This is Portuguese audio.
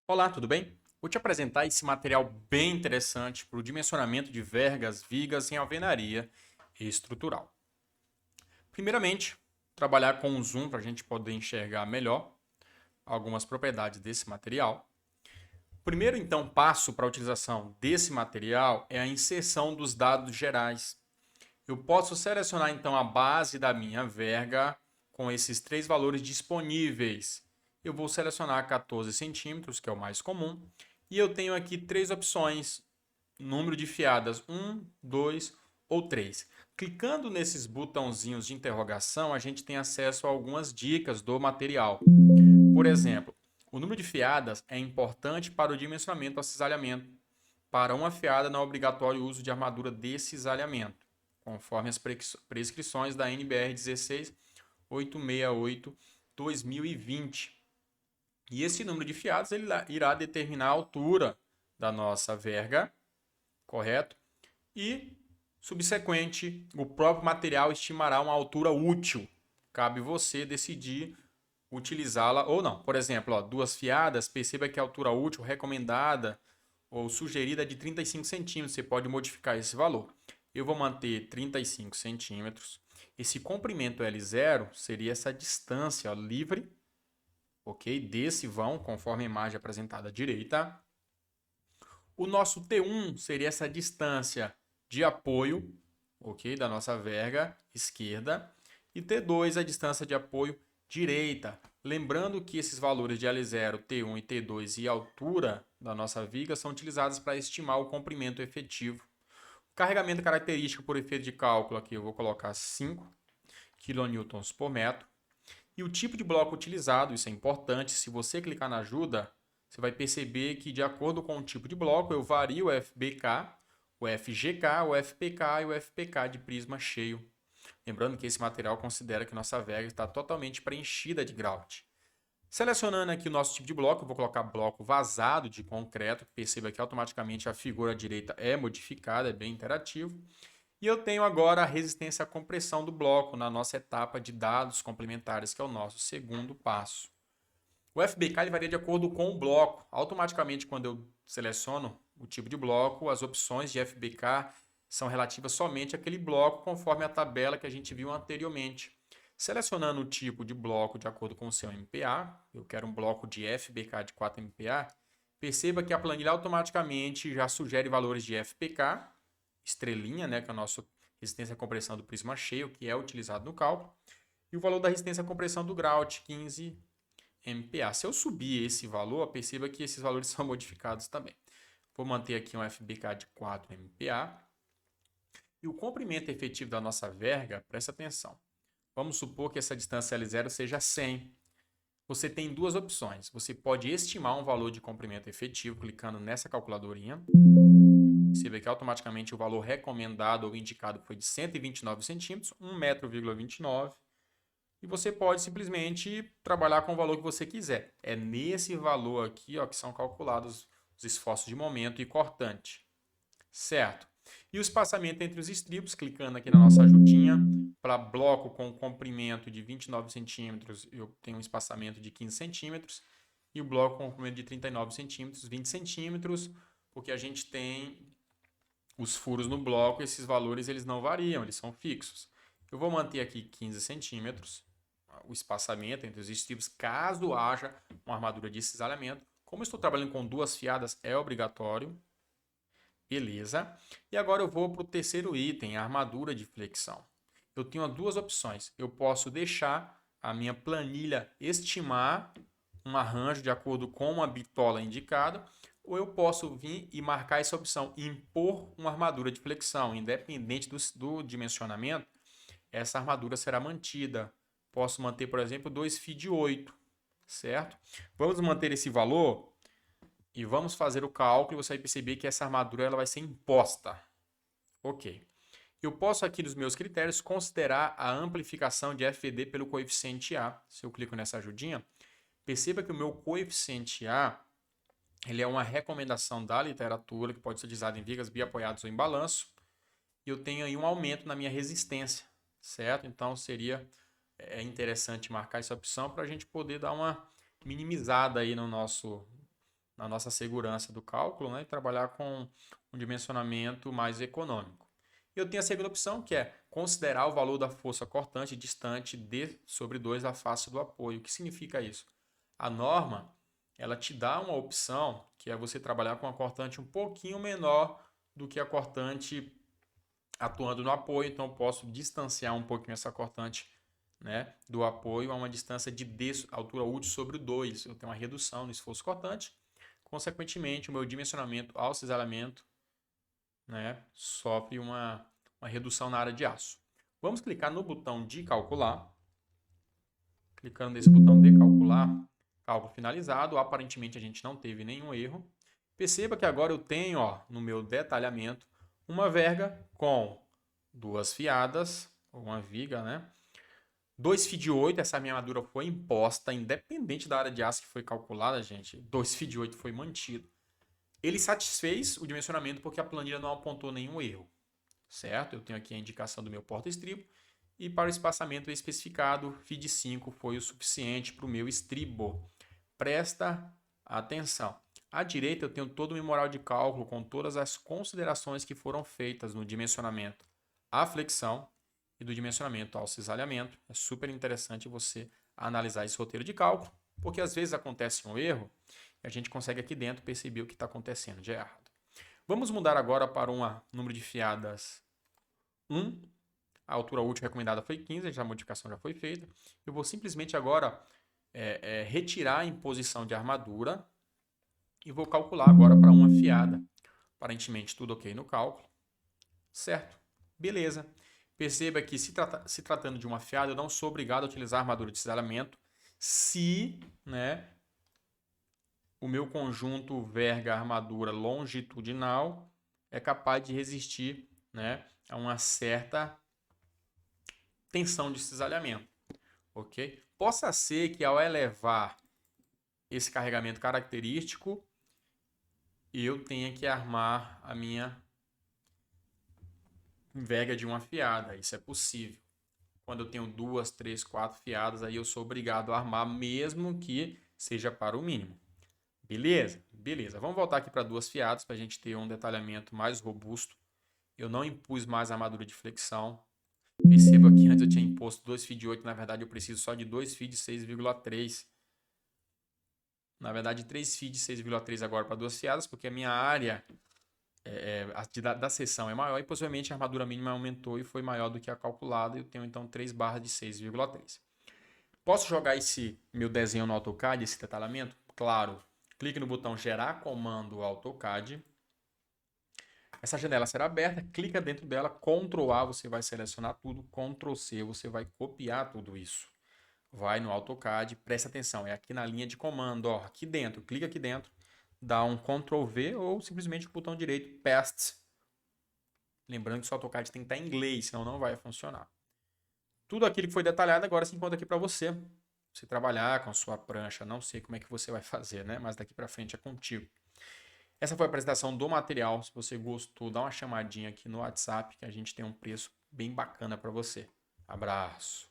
Olá, tudo bem? Vou te apresentar esse material bem interessante para o dimensionamento de vergas, vigas em alvenaria estrutural. Primeiramente, trabalhar com um zoom para a gente poder enxergar melhor algumas propriedades desse material. O primeiro, então, passo para a utilização desse material é a inserção dos dados gerais. Eu posso selecionar, então, a base da minha verga com esses três valores disponíveis. Eu vou selecionar 14 centímetros, que é o mais comum, e eu tenho aqui três opções, número de fiadas 1, 2 ou 3. Clicando nesses botãozinhos de interrogação, a gente tem acesso a algumas dicas do material. Por exemplo, o número de fiadas é importante para o dimensionamento do acisalhamento. Para uma fiada não é obrigatório o uso de armadura de cisalhamento, conforme as prescrições da NBR 16868-2020. E esse número de fiadas ele irá determinar a altura da nossa verga, correto? E, subsequente, o próprio material estimará uma altura útil. Cabe você decidir utilizá-la ou não. Por exemplo, ó, duas fiadas, perceba que a altura útil recomendada ou sugerida é de 35 centímetros. Você pode modificar esse valor. Eu vou manter 35 centímetros. Esse comprimento L0 seria essa distância livre, ok? Desse vão, conforme a imagem apresentada à direita. O nosso T1 seria essa distância de apoio, ok? Da nossa verga esquerda. E T2 a distância de apoio direita. Lembrando que esses valores de L0, T1 e T2 e altura da nossa viga são utilizados para estimar o comprimento efetivo. O carregamento característico por efeito de cálculo aqui eu vou colocar 5 kN por metro. E o tipo de bloco utilizado, isso é importante, se você clicar na ajuda, você vai perceber que de acordo com o tipo de bloco eu vario o FBK, o FGK, o FPK e o FPK de prisma cheio. Lembrando que esse material considera que nossa verga está totalmente preenchida de grout. Selecionando aqui o nosso tipo de bloco, eu vou colocar bloco vazado de concreto. Perceba que automaticamente a figura à direita é modificada, é bem interativo. E eu tenho agora a resistência à compressão do bloco na nossa etapa de dados complementares, que é o nosso segundo passo. O FBK ele varia de acordo com o bloco. Automaticamente, quando eu seleciono o tipo de bloco, as opções de FBK são relativas somente àquele bloco, conforme a tabela que a gente viu anteriormente. Selecionando o tipo de bloco de acordo com o seu MPa, eu quero um bloco de FBK de 4 MPa, perceba que a planilha automaticamente já sugere valores de FPK, estrelinha, né, que é a nossa resistência à compressão do prisma cheio, que é utilizado no cálculo, e o valor da resistência à compressão do grout, 15 MPa. Se eu subir esse valor, perceba que esses valores são modificados também. Vou manter aqui um FBK de 4 MPa. E o comprimento efetivo da nossa verga, presta atenção. Vamos supor que essa distância L0 seja 100. Você tem duas opções. Você pode estimar um valor de comprimento efetivo clicando nessa calculadorinha. Você vê que automaticamente o valor recomendado ou indicado foi de 129 centímetros, 1,29 m. E você pode simplesmente trabalhar com o valor que você quiser. É nesse valor aqui ó, que são calculados os esforços de momento e cortante. Certo? E o espaçamento entre os estribos, clicando aqui na nossa ajudinha, para bloco com comprimento de 29 centímetros, eu tenho um espaçamento de 15 centímetros. E o bloco com comprimento de 39 centímetros, 20 centímetros, porque a gente tem os furos no bloco, esses valores eles não variam, eles são fixos. Eu vou manter aqui 15 centímetros, o espaçamento entre os estribos, caso haja uma armadura de cisalhamento. Como estou trabalhando com duas fiadas, é obrigatório. Beleza. E agora eu vou para o terceiro item, a armadura de flexão. Eu tenho duas opções. Eu posso deixar a minha planilha estimar um arranjo de acordo com a bitola indicada, ou eu posso vir e marcar essa opção, impor uma armadura de flexão, independente do dimensionamento, essa armadura será mantida. Posso manter, por exemplo, 2 φ de 8, certo? Vamos manter esse valor e vamos fazer o cálculo e você vai perceber que essa armadura ela vai ser imposta. Ok. Eu posso aqui nos meus critérios considerar a amplificação de FED pelo coeficiente A. Se eu clico nessa ajudinha, perceba que o meu coeficiente A ele é uma recomendação da literatura que pode ser utilizada em vigas biapoiadas ou em balanço. E eu tenho aí um aumento na minha resistência, certo? Então seria interessante marcar essa opção para a gente poder dar uma minimizada aí no nosso na nossa segurança do cálculo, né, e trabalhar com um dimensionamento mais econômico. Eu tenho a segunda opção, que é considerar o valor da força cortante distante d sobre 2 da face do apoio. O que significa isso? A norma, ela te dá uma opção, que é você trabalhar com uma cortante um pouquinho menor do que a cortante atuando no apoio, então eu posso distanciar um pouquinho essa cortante, né, do apoio a uma distância de d, altura útil sobre o 2. Eu tenho uma redução no esforço cortante, consequentemente o meu dimensionamento ao cisalhamento, né, sofre uma redução na área de aço. Vamos clicar no botão de calcular. Clicando nesse botão de calcular, cálculo finalizado, aparentemente a gente não teve nenhum erro. Perceba que agora eu tenho, ó, no meu detalhamento, uma verga com 2 fiadas, ou uma viga, né? 2 fi de 8, essa minha armadura foi imposta, independente da área de aço que foi calculada, gente. 2 fi de 8 foi mantido. Ele satisfez o dimensionamento porque a planilha não apontou nenhum erro, certo? Eu tenho aqui a indicação do meu porta-estribo. E para o espaçamento especificado, fi de 5 foi o suficiente para o meu estribo. Presta atenção. À direita eu tenho todo o memorial de cálculo com todas as considerações que foram feitas no dimensionamento à flexão e do dimensionamento ao cisalhamento. É super interessante você analisar esse roteiro de cálculo, porque às vezes acontece um erro e a gente consegue aqui dentro perceber o que está acontecendo de errado. Vamos mudar agora para um número de fiadas 1. A altura útil recomendada foi 15, a modificação já foi feita. Eu vou simplesmente agora retirar a imposição de armadura e vou calcular agora para uma fiada. Aparentemente tudo ok no cálculo. Certo? Beleza. Perceba que se tratando de uma fiada, eu não sou obrigado a utilizar armadura de cisalhamento se, né, o meu conjunto verga armadura longitudinal é capaz de resistir, né, a uma certa tensão de cisalhamento, ok? Possa ser que ao elevar esse carregamento característico, eu tenha que armar a minha verga de uma fiada. Isso é possível. Quando eu tenho 2, 3, 4 fiadas, aí eu sou obrigado a armar, mesmo que seja para o mínimo. Beleza? Beleza. Vamos voltar aqui para 2 fiadas para a gente ter um detalhamento mais robusto. Eu não impus mais armadura de flexão. Perceba que antes eu tinha imposto 2 fi de 8, na verdade eu preciso só de 2 fi de 6,3. Na verdade 3 fi de 6,3 agora para 2 fiadas, porque a minha área da seção é maior e possivelmente a armadura mínima aumentou e foi maior do que a calculada. Eu tenho então 3 barras de 6,3. Posso jogar esse meu desenho no AutoCAD, esse detalhamento? Claro. Clique no botão gerar comando AutoCAD. Essa janela será aberta, clica dentro dela, Ctrl A, você vai selecionar tudo, Ctrl C, você vai copiar tudo isso. Vai no AutoCAD, presta atenção, é aqui na linha de comando, ó, aqui dentro, clica aqui dentro, dá um Ctrl V ou simplesmente o botão direito, Paste. Lembrando que o AutoCAD tem que estar em inglês, senão não vai funcionar. Tudo aquilo que foi detalhado agora se encontra aqui para você. Você trabalhar com a sua prancha, não sei como é que você vai fazer, né? Mas daqui para frente é contigo. Essa foi a apresentação do material. Se você gostou, dá uma chamadinha aqui no WhatsApp que a gente tem um preço bem bacana para você. Abraço!